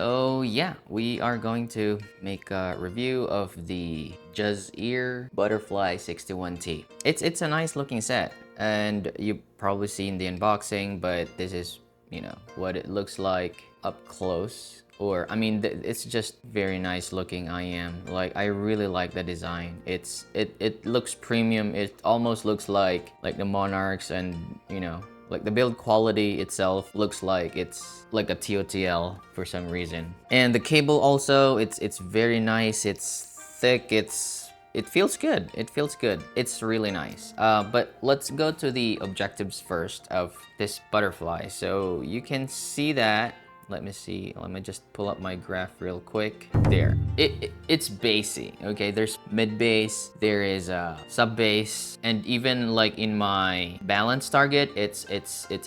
So yeah, we are going to make a review of the JUZEAR Butterfly 61T. It's a nice looking set, and you've probably seen the unboxing, but this is, you know, what it looks like up close. Or I mean, it's just very nice looking. Like, I really like the design. It looks premium. It almost looks like the Monarchs, and you know, like the build quality itself looks like it's like a TOTL for some reason. And the cable also, it's very nice. It's thick. It feels good. It feels good. It's really nice. But let's go to the objectives first of this butterfly. So you can see that. Let me see. Let me just pull up my graph real quick. There. It's bassy. Okay, there's mid bass, there is a sub bass, and even like in my balance target, it's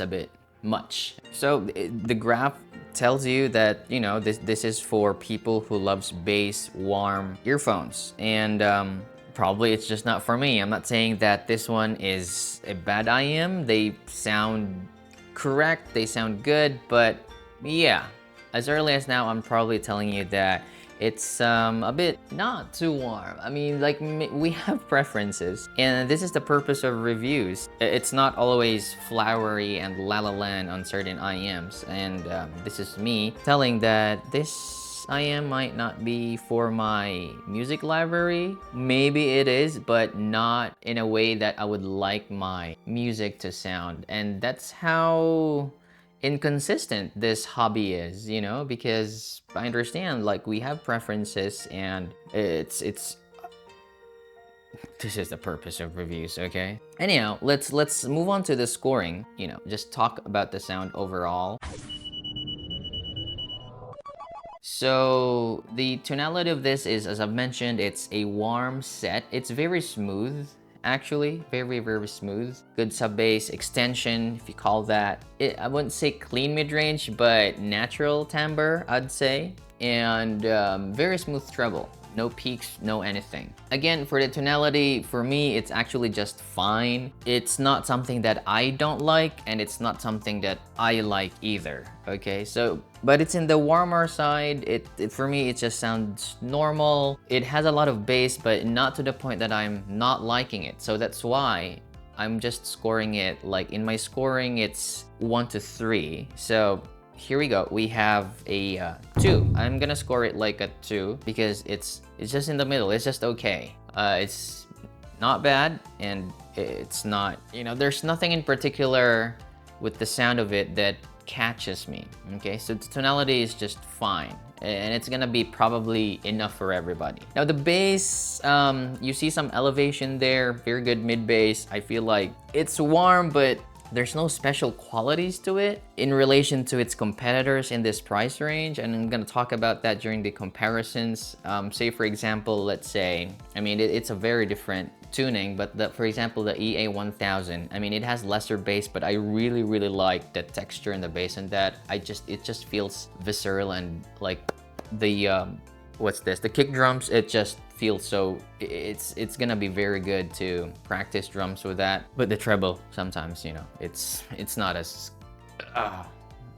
a bit much. So the graph tells you that, you know, this is for people who loves bass warm earphones, and probably it's just not for me. I'm not saying that this one is a bad IM. They sound correct, they sound good, but yeah, as early as now, I'm probably telling you that it's a bit not too warm. I mean, like, we have preferences, and this is the purpose of reviews. It's not always flowery and la la land on certain IMs, and this is me telling that this IM might not be for my music library. Maybe it is, but not in a way that I would like my music to sound, and that's how inconsistent this hobby is, you know, because I understand, like, we have preferences, and it's this is the purpose of reviews, okay? Anyhow, let's move on to the scoring, you know, just talk about the sound overall. So the tonality of this is, as I've mentioned, it's a warm set. It's very smooth, actually, very smooth. Good sub bass extension, if you call that. I wouldn't say clean mid-range, but natural timbre, I'd say. And very smooth treble. No peaks, no anything. Again, for the tonality, for me, it's actually just fine. It's not something that I don't like, and it's not something that I like either, okay? So, but it's in the warmer side. For me, it just sounds normal. It has a lot of bass, but not to the point that I'm not liking it. So that's why I'm just scoring it, like, in my scoring, it's 1 to 3. So here we go. We have a 2. I'm gonna score it like a 2 because it's just in the middle. It's just okay. It's not bad, and it's not, you know, there's nothing in particular with the sound of it that catches me. Okay, so the tonality is just fine, and it's gonna be probably enough for everybody. Now the bass, you see some elevation there. Very good mid bass. I feel like it's warm, but there's no special qualities to it in relation to its competitors in this price range, and I'm gonna talk about that during the comparisons. Say for example, let's say, I mean, it's a very different tuning, but for example, the EA1000, I mean, it has lesser bass, but I really like the texture and the bass in that. It just feels visceral, and like the what's this? The kick drums, it just feels so, it's gonna be very good to practice drums with that. But the treble, sometimes, you know, it's not as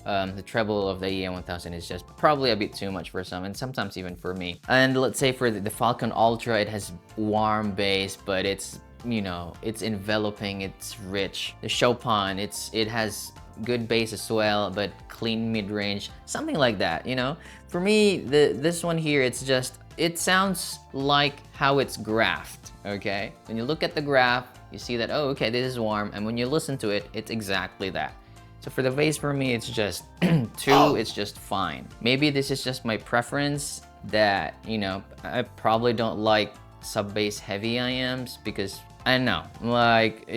the treble of the EA1000 is just probably a bit too much for some, and sometimes even for me. And let's say for the Falcon Ultra, it has warm bass, but it's, you know, it's enveloping, it's rich. The Chopin, it has good bass as well, but clean mid-range, something like that, you know? For me, this one here, it sounds like how it's graphed, okay? When you look at the graph, you see that, oh, okay, this is warm, and when you listen to it, it's exactly that. So for the bass, for me, it's just 2, it's just fine. Maybe this is just my preference that, you know, I probably don't like sub-bass heavy IMs, because I don't know, like,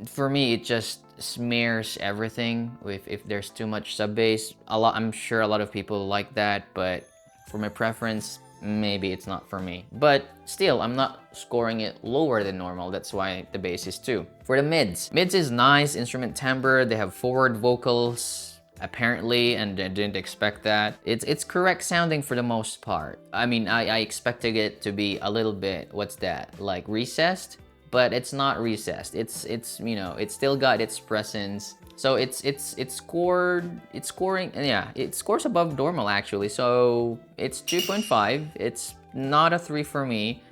for me, it just smears everything if there's too much sub bass. I'm sure a lot of people like that, but for my preference, maybe it's not for me. But still, I'm not scoring it lower than normal. That's why the bass is 2. For the mids is nice instrument timbre. They have forward vocals, apparently, and I didn't expect that. It's correct sounding for the most part. I mean, I expected it to be a little bit, what's that, like recessed, but it's not recessed. It's you know, it's still got its presence. So it's scoring, yeah, it scores above normal actually. So it's 2.5. It's not a 3 for me.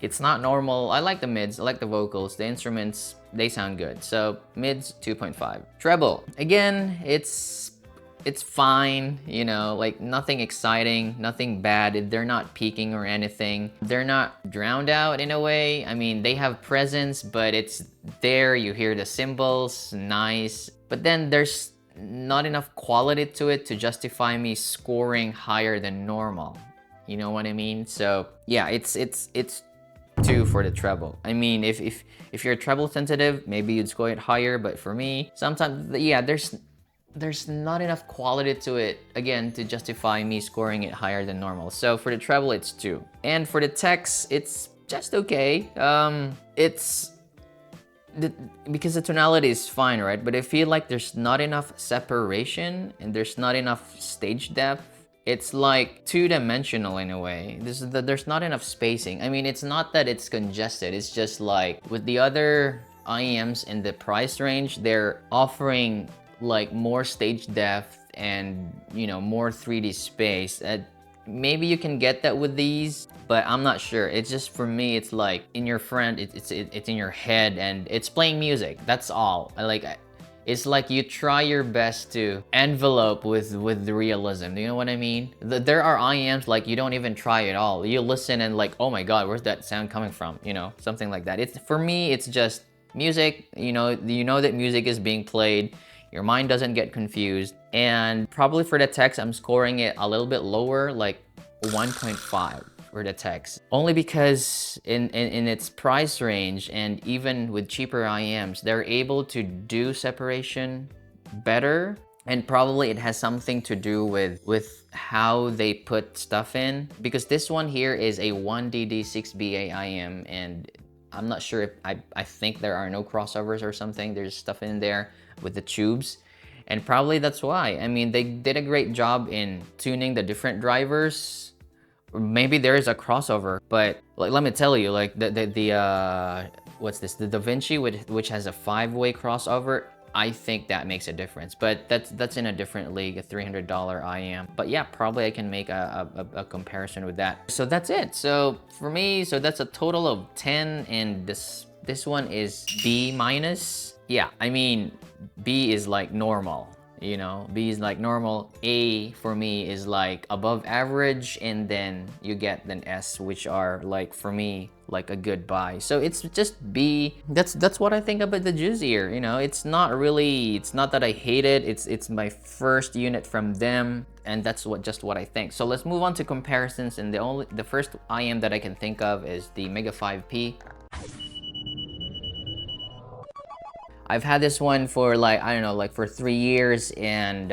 It's not normal. I like the mids, I like the vocals, the instruments, they sound good. So mids, 2.5. Treble, again, it's fine, you know, like nothing exciting, nothing bad. They're not peaking or anything. They're not drowned out in a way. I mean, they have presence, but it's there. You hear the cymbals, nice. But then there's not enough quality to it to justify me scoring higher than normal. You know what I mean? So yeah, it's 2 for the treble. I mean, if you're treble sensitive, maybe you'd score it higher, but for me, sometimes, yeah, there's not enough quality to it, again, to justify me scoring it higher than normal. So for the treble, it's 2. And for the text, it's just okay. Because the tonality is fine, right? But I feel like there's not enough separation and there's not enough stage depth. It's like two-dimensional in a way. There's not enough spacing. I mean, it's not that it's congested. It's just like with the other IEMs in the price range, they're offering like more stage depth and, you know, more 3D space. Maybe you can get that with these, but I'm not sure. It's just, for me, it's like in your friend, it's in your head and it's playing music. That's all. It's like you try your best to envelope with the realism. Do you know what I mean? There are IEMs like you don't even try at all. You listen and like, oh my god, where's that sound coming from? You know, something like that. It's, for me, it's just music. You know that music is being played. Your mind doesn't get confused. And probably for the text, I'm scoring it a little bit lower, like 1.5 for the text. Only because in its price range and even with cheaper IEMs, they're able to do separation better. And probably it has something to do with how they put stuff in. Because this one here is a 1DD6BA IEM, and I'm not sure if, I think there are no crossovers or something. There's stuff in there with the tubes, and probably that's why. I mean, they did a great job in tuning the different drivers. Maybe there is a crossover, but like, let me tell you, like the what's this, the Da Vinci, which has a 5-way crossover, I think that makes a difference. But that's in a different league, a $300 IEM. But yeah, probably I can make a comparison with that. So that's it. So for me, so that's a total of 10, and this one is B minus. Yeah, I mean, B is like normal, you know, B is like normal. A for me is like above average, and then you get an S, which are like, for me, like a good buy. So it's just B. That's what I think about the JUZEAR. You know, it's not that I hate it. It's my first unit from them, and that's just what I think. So let's move on to comparisons, and the first IM that I can think of is the Mega 5P. I've had this one for like, I don't know, like for 3 years, and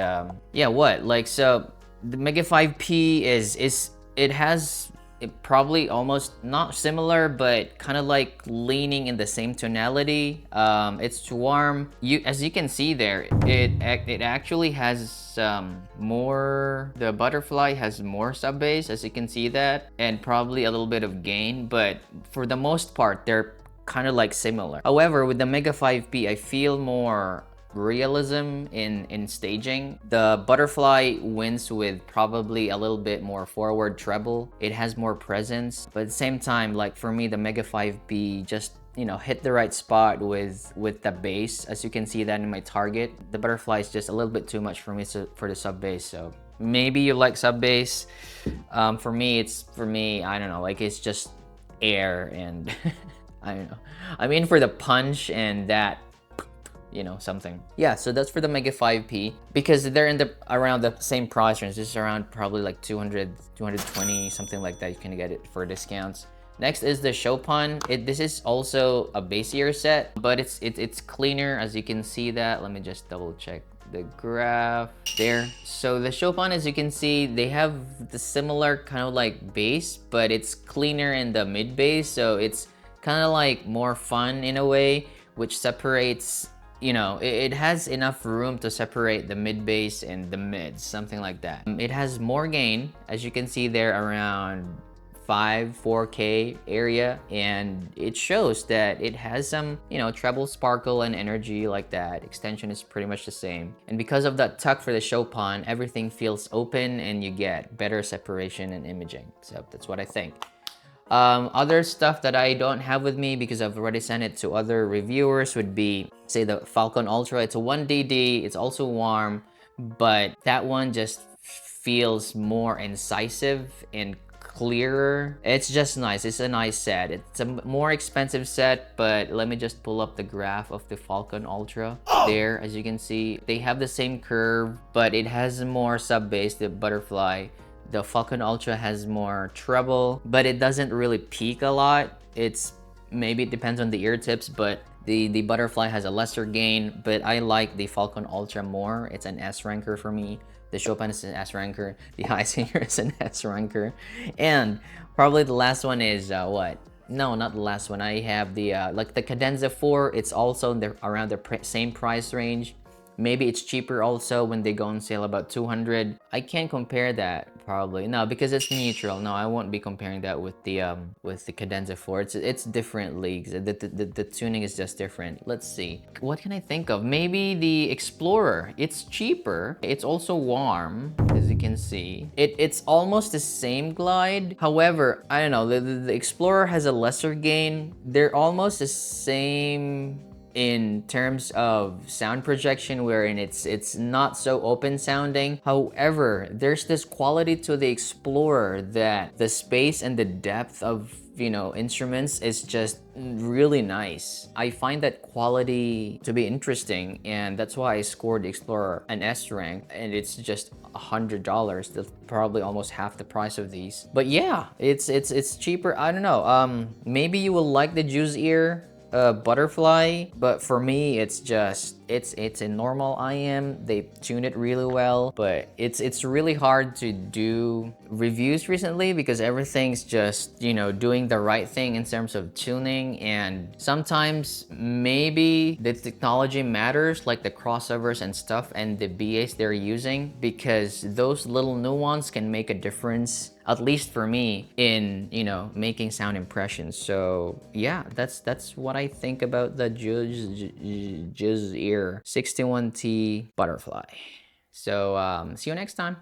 yeah, what? Like, so the Mega 5P it probably almost not similar, but kind of like leaning in the same tonality. It's warm. As you can see there, it actually has more, the butterfly has more sub bass, as you can see that, and probably a little bit of gain, but for the most part, they're kind of like similar. However, with the Mega 5P, I feel more realism in staging. The butterfly wins with probably a little bit more forward treble. It has more presence, but at the same time, like for me, the Mega 5P just, you know, hit the right spot with the bass. As you can see that in my target, the butterfly is just a little bit too much for me for the sub bass. So maybe you like sub bass. For me, I don't know, like it's just air and I don't know. I mean, for the punch and that, you know, something. Yeah, so that's for the Mega 5P, because they're in around the same price range. This is around probably like 200, 220, something like that. You can get it for discounts. Next is the Chopin. This is also a bassier set, but it's cleaner, as you can see that. Let me just double check the graph there. So the Chopin, as you can see, they have the similar kind of like bass, but it's cleaner in the mid bass, so it's kind of like more fun in a way, which separates, you know, it has enough room to separate the mid bass and the mids, something like that. It has more gain, as you can see there, around 4K area, and it shows that it has some, you know, treble sparkle and energy like that. Extension is pretty much the same. And because of that tuck for the Chopin, everything feels open and you get better separation and imaging. So that's what I think. Other stuff that I don't have with me because I've already sent it to other reviewers would be, say, the Falcon Ultra. It's a 1DD, it's also warm, but that one just feels more incisive and clearer. It's just nice. It's a nice set. It's a more expensive set, but let me just pull up the graph of the Falcon Ultra. There, as you can see, they have the same curve, but it has more sub bass, the Butterfly. The Falcon Ultra has more treble, but it doesn't really peak a lot. It's maybe it depends on the ear tips, but the Butterfly has a lesser gain, but I like the Falcon Ultra more. It's an S ranker for me. The Chopin is an S ranker. The High Singer is an S ranker. And probably the last one is what? No, not the last one. I have the like the Cadenza 4. It's also around the same price range. Maybe it's cheaper also when they go on sale, about 200. I can't compare that probably. No, because it's neutral. No, I won't be comparing that with the Cadenza 4. It's different leagues. The tuning is just different. Let's see. What can I think of? Maybe the Explorer. It's cheaper. It's also warm, as you can see. It's almost the same glide. However, I don't know. The Explorer has a lesser gain. They're almost the same in terms of sound projection, wherein it's not so open sounding. However, there's this quality to the Explorer that the space and the depth of, you know, instruments is just really nice. I find that quality to be interesting, and that's why I scored the Explorer an S rank, and it's just $100. That's probably almost half the price of these. But yeah, it's cheaper. I don't know. Maybe you will like the JUZEAR Butterfly, but for me it's just it's a normal IM. They tune it really well, but it's really hard to do reviews recently because everything's just, you know, doing the right thing in terms of tuning, and sometimes maybe the technology matters, like the crossovers and stuff and the BAs they're using, because those little nuance can make a difference, at least for me, in, you know, making sound impressions. So yeah, that's what I think about the JUZEAR 61T Butterfly. So see you next time.